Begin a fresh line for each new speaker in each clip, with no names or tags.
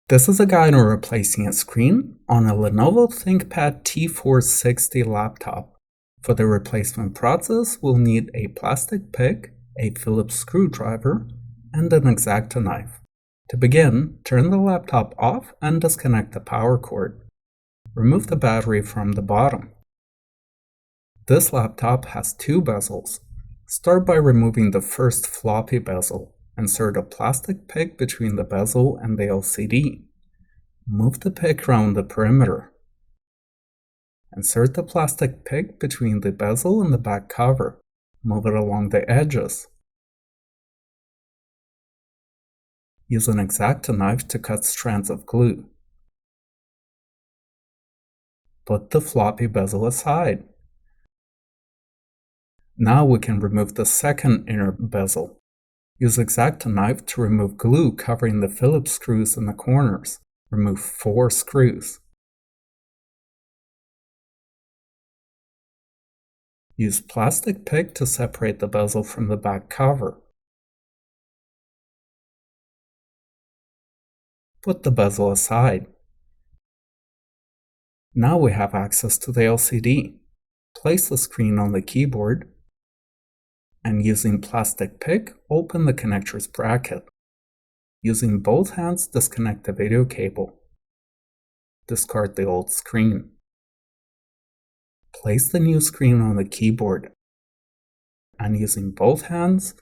This is a guide on replacing a screen on a Lenovo ThinkPad T460 laptop. For the replacement process, we'll need a plastic pick, a Phillips screwdriver, and an Exacto knife. To begin, turn the laptop off and disconnect the power cord. Remove the battery from the bottom. This laptop has two bezels. Start by removing the first floppy bezel. Insert a plastic pick between the bezel and the LCD. Move the pick around the perimeter. Insert the plastic pick between the bezel and the back cover. Move it along the edges. Use an Exacto knife to cut strands of glue. Put the floppy bezel aside. Now we can remove the second inner bezel. Use Exacto knife to remove glue covering the Phillips screws in the corners. Remove 4 screws. Use plastic pick to separate the bezel from the back cover. Put the bezel aside. Now we have access to the LCD. Place the screen on the keyboard, and using plastic pick, open the connector's bracket. Using both hands, disconnect the video cable. Discard the old screen. Place the new screen on the keyboard, and using both hands,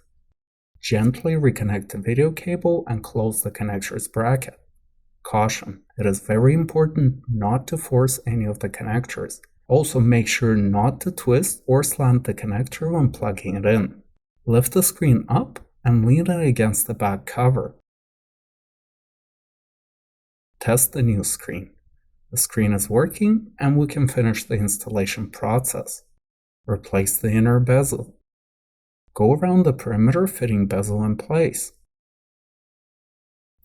gently reconnect the video cable and close the connector's bracket. Caution: it is very important not to force any of the connectors. Also, make sure not to twist or slant the connector when plugging it in. Lift the screen up and lean it against the back cover. Test the new screen. The screen is working and we can finish the installation process. Replace the inner bezel. Go around the perimeter fitting bezel in place.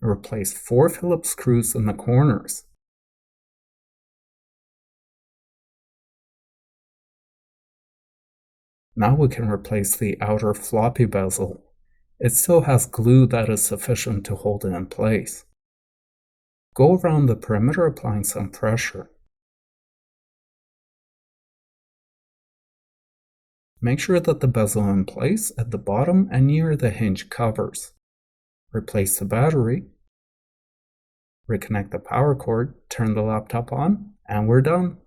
Replace 4 Phillips screws in the corners. Now we can replace the outer floppy bezel. It still has glue that is sufficient to hold it in place. Go around the perimeter applying some pressure. Make sure that the bezel is in place at the bottom and near the hinge covers. Replace the battery. Reconnect the power cord, turn the laptop on, and we're done.